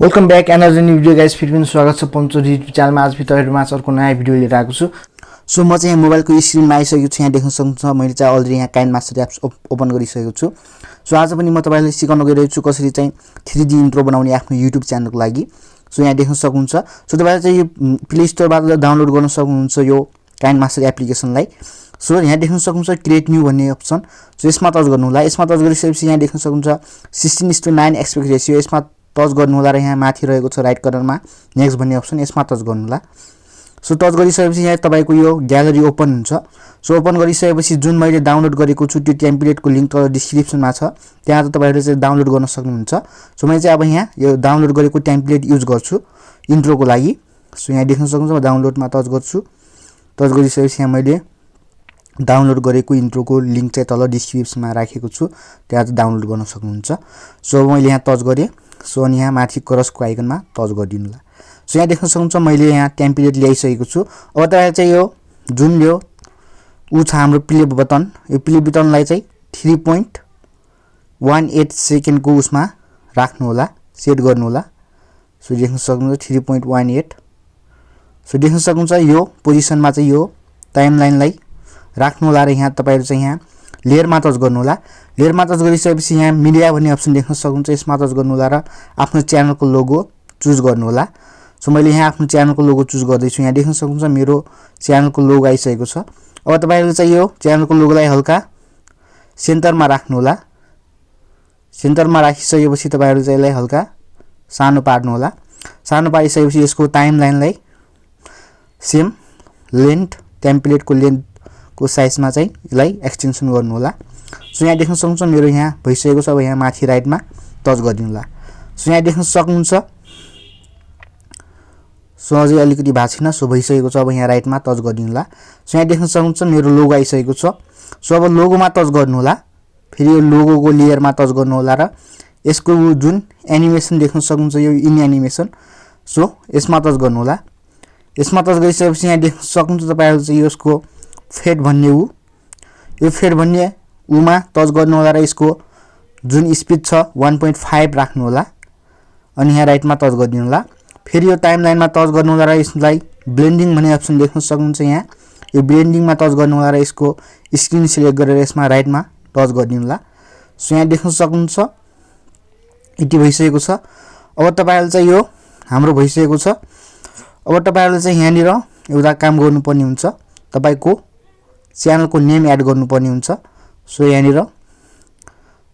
Welcome back another new video guys फेरि पनि स्वागत छ पञ्चो युट्युब च्यानलमा आज तपाईहरुमा अर्को नयाँ भिडियो लिएर आएको छु। सो म चाहिँ मोबाइलको स्क्रिनमा आइसकेको छु। यहाँ देख्न सक्नुहुन्छ मैले चाहिँ अलरेडी यहाँ काइनमास्टर एप्स ओपन गरिसकेको छु। सो आज पनि म तपाईहरुलाई सिकाउन गइरहेको छु कसरी चाहिँ 3D इन्ट्रो बनाउने आफ्नो युट्युब च्यानलको लागि। सो यहाँ देख्न सक्नुहुन्छ। सो तपाईहरुले चाहिँ यो प्ले स्टोरबाट डाउनलोड गर्न सक्नुहुन्छ यो काइनमास्टर एप्लिकेसनलाई। सो यहाँ देख्न सक्नुहुन्छ क्रिएट न्यू भन्ने अप्सन। सो यसमा टच गर्नु होला। यसमा टच गरिसकेपछि यहाँ देख्न सक्नुहुन्छ 16:9 एस्पेक्ट रेशियो यसमा टच गर्नु होला र यहाँ माथि रहेको छ राइट कर्नरमा नेक्स्ट भन्ने अप्सन यसमा टच गर्नु होला। सो टच गरिसकेपछि यहाँ तपाईको यो ग्यालरी ओपन हुन्छ। सो ओपन गरिसकेपछि जुन मैले डाउनलोड गरेको छु त्यो टेम्प्लेटको लिंक तल डिस्क्रिप्सनमा छ, त्यहाँ त तपाईहरुले चाहिँ डाउनलोड गर्न सक्नुहुन्छ। सो मैले चाहिँ अब यहाँ यो डाउनलोड गरेको टेम्प्लेट युज गर्छु इन्ट्रोको लागि। सो यहाँ देख्न सक्नुहुन्छ म डाउनलोडमा टच गर्छु। टच गरिसकेपछि यहाँ मैले डाउनलोड गरेको इन्ट्रोको लिंक चाहिँ तल डिस्क्रिप्सनमा राखेको छु, त्यहाँ चाहिँ डाउनलोड गर्न सक्नुहुन्छ। सो मैले यहाँ टच गरे। सो अनि यहाँ माथि क्रसको आइकनमा टच गरिदिनु होला। सो यहाँ देख्न सक्नुहुन्छ मैले यहाँ टेम्प्लेट ल्याइसकेको छु। अब तपाईले चाहिँ यो जुन यो उ छ हाम्रो प्ले बटन, यो प्ले बटनलाई चाहिँ 3.18 सेकेन्डको उसमा राख्नु होला, सेट गर्नु होला। सो देख्न सक्नुहुन्छ 3.18। सो देख्न सक्नुहुन्छ यो पोजिसनमा चाहिँ यो टाइमलाइनलाई राख्नु होला र यहाँ तपाईहरु चाहिँ यहाँ लेयरमा टच गर्नु होला। लेयरमा टच गरिसकेपछि यहाँ मिडिया भन्ने अप्सन देख्न सक्नुहुन्छ, यसमा टच गर्नु होला र आफ्नो च्यानलको लोगो चुज गर्नु होला। सो मैले यहाँ आफ्नो च्यानलको लोगो चुज गर्दै छु। यहाँ देख्न सक्नुहुन्छ मेरो च्यानलको लोगो आइसकेको छ। अब तपाईहरुले चाहिँ यो च्यानलको लोगोलाई हल्का सेन्टरमा राख्नु होला। सेन्टरमा राखिसकेपछि तपाईहरुले चाहिँ यसलाई हल्का सानो पार्नु होला। सानो पारिसकेपछि यसको टाइमलाइनलाई सेम लेन्थ टेम्प्लेटको लेन्थ को साइजमा चाहिँ यसलाई एक्सटेन्सन गर्नु होला। सो यहाँ देख्न सक्नुहुन्छ मेरो यहाँ भइसकेको छ। अब यहाँ माथि राइटमा टच गरिदिनु होला। सो यहाँ देख्न सक्नुहुन्छ सो अझै अलिकति भएको छैन। सो भइसकेको छ। अब यहाँ राइटमा टच गरिदिनु होला। सो यहाँ देख्न सक्नुहुन्छ मेरो लोगो आइसकेको छ। सो अब लोगोमा टच गर्नु होला। फेरि यो लोगोको लेयरमा टच गर्नु होला र यसको जुन एनिमेसन देख्न सक्नुहुन्छ यो इन एनिमेसन, सो यसमा टच गर्नु होला। यसमा टच गरिसकेपछि यहाँ देख्न सक्नुहुन्छ तपाईहरुले चाहिँ यसको फेड भन्ने यो फेड भन्ने उमा टच गर्नु होला र यसको जुन स्पिड छ 1.5 राख्नु होला अनि यहाँ राइटमा टच गरिदिनु होला। फेरि यो टाइमलाइनमा टच गर्नु होला र यसलाई ब्लेन्डिङ भन्ने अप्सन देख्न सक्नुहुन्छ। यहाँ यो ब्लेन्डिङमा टच गर्नु होला र यसको स्क्रिन सिलेक्ट गरेर यसमा राइटमा टच गरिदिनु होला। सो यहाँ देख्न सक्नुहुन्छ यति भइसकेको छ। अब तपाईहरुले चाहिँ यो हाम्रो भइसकेको छ। अब तपाईहरुले चाहिँ यहाँनिर एउटा काम गर्नुपर्ने हुन्छ, तपाईको च्यानलको नेम एड गर्नुपर्ने हुन्छ। सो यहाँनिर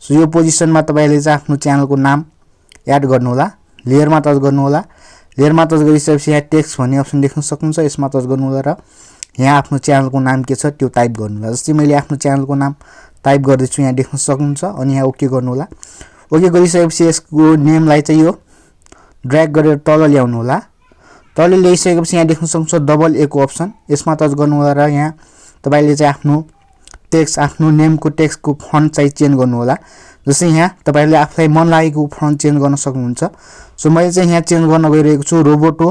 सो यो पोजिसनमा तपाईले चाहिँ आफ्नो च्यानलको नाम एड गर्नु होला। लेयरमा टच गर्नु होला। लेयरमा टच गरिसकेपछि यहाँ टेक्स्ट भन्ने अप्सन देख्न सक्नुहुन्छ, यसमा टच गर्नु होला र यहाँ आफ्नो च्यानलको नाम के छ त्यो टाइप गर्नु होला। जस्तै मैले आफ्नो च्यानलको नाम टाइप गर्दै छु, यहाँ देख्न सक्नुहुन्छ अनि यहाँ ओके गर्नु होला। ओके गरिसकेपछि यसको नेमलाई चाहिँ यो ड्र्याग गरेर तल ल्याउनु होला। तल ल्याइसकेपछि यहाँ देख्न सक्नुहुन्छ डबल ए को अप्सन, यसमा टच गर्नु होला र यहाँ तपाईले चाहिँ आफ्नो टेक्स्ट आफ्नो नेमको टेक्स्टको फन्ट चाहिँ चेन्ज गर्नु होला। जस्तै यहाँ तपाईले आफुलाई मन लागेको फन्ट चेन्ज गर्न सक्नुहुन्छ। सो मैले चाहिँ यहाँ चेन्ज गर्न गइरहेको छु रोबोटो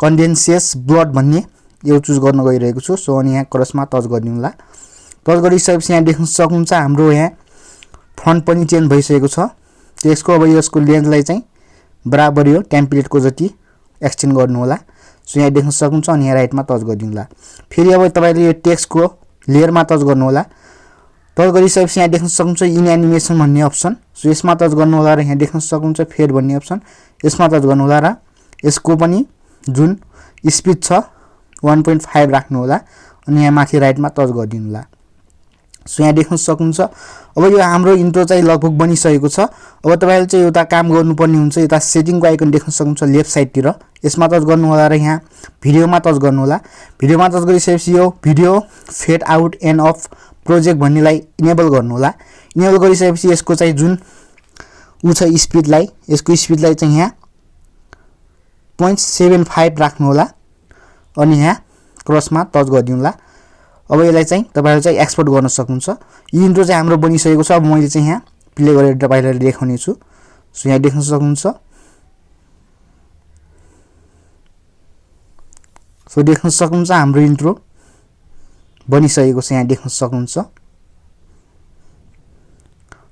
कन्डेन्सेस ब्लड भन्ने यो चुज गर्न गइरहेको छु। सो अनि यहाँ क्रसमा टच गरिदिनु होला। टच गरिसकेपछि यहाँ देख्न सक्नुहुन्छ हाम्रो यहाँ फन्ट पनि चेन्ज भइसकेको छ टेक्स्टको। अब यसको लेन्थलाई चाहिँ बराबर यो टेम्प्लेटको जति एक्सटेन्ड गर्नु होला। सो यहाँ देख्न सक्नुहुन्छ अनि यहाँ राइटमा टच गरिदिनु होला। फेरि अब तपाईले यो टेक्स्टको लेयरमा टच गर्नु होला। टच गरिसकेपछि यहाँ देख्न सक्नुहुन्छ इन एनिमेसन भन्ने अप्सन, सो यसमा टच गर्नु होला र यहाँ देख्न सक्नुहुन्छ फेड भन्ने अप्सन, यसमा टच गर्नु होला र यसको पनि जुन स्पिड छ 1.5 राख्नु होला अनि यहाँ माथि राइटमा टच गरिदिनु होला। सो यहाँ देख्न सक्नुहुन्छ अब यो हाम्रो इन्ट्रो चाहिँ लगभग बनिसकेको छ। अब तपाईले चाहिँ एउटा काम गर्नुपर्ने हुन्छ, एउटा सेटिङको आइकन देख्न सक्नुहुन्छ लेफ्ट साइडतिर, यसमा टच गर्नु होला र यहाँ भिडियोमा टच गर्नु होला। भिडियोमा टच गरिसकेपछि यो video fade out end of project भन्नेलाई इनेबल गर्नु होला। इनेबल गरिसकेपछि यसको चाहिँ जुन उ छ स्पिडलाई, यसको स्पिडलाई चाहिँ यहाँ 0.75 राख्नु होला अनि यहाँ क्रसमा टच गरिदिनु होला। अब यसलाई चाहिँ तपाईहरु चाहिँ एक्सपोर्ट गर्न सक्नुहुन्छ। यो इन्ट्रो चाहिँ हाम्रो बनिसकेको छ। अब मैले चाहिँ यहाँ प्ले गरेर तपाईहरुलाई देखाउने छु। सो यहाँ देख्न सक्नुहुन्छ। सो देख्न सक्नुहुन्छ हाम्रो इन्ट्रो बनिसकेको छ, यहाँ देख्न सक्नुहुन्छ।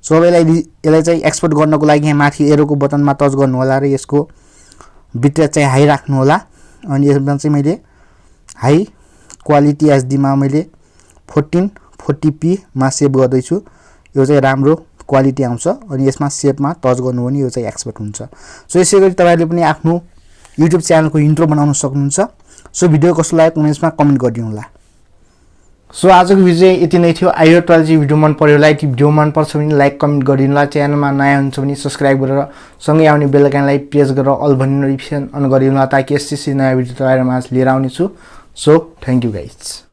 सो अब यसलाई चाहिँ एक्सपोर्ट गर्नको लागि यहाँ माथि एरोको बटनमा टच गर्नु होला र यसको बिट्रेट चाहिँ हाई राख्नु होला अनि यसमा चाहिँ मैले हाई क्वालिटी एचडी मा मैले 1440p मा सेभ गर्दै छु यो चाहिँ राम्रो क्वालिटी आउँछ अनि यसमा सेभमा टच गर्नु भने यो चाहिँ एक्सपोर्ट हुन्छ सो यसै गरी तपाईहरुले पनि आफ्नो YouTube च्यानलको इन्ट्रो बनाउन सक्नुहुन्छ सो भिडियो कस्तो लाग्यो कमेन्ट्समा कमेन्ट गरिदिनु होला सो आजको भिडियो यति नै थियो आई होप तपाईलाई चाहिँ भिडियो मन पर्यो होला यदि भिडियो मन पर्छ भने लाइक कमेन्ट गरिदिनु होला च्यानलमा नयाँ हुनुहुन्छ भने सब्स्क्राइब गरेर सँगै आउने बेल आइकनलाई प्रेस गरेर अल भन्ने नोटिफिकेसन अन गरिदिनु होला ताकि यस्तै नयाँ भिडियो तपाईहरुमा लिएर आउने छु सो थ्यांक यू गाइज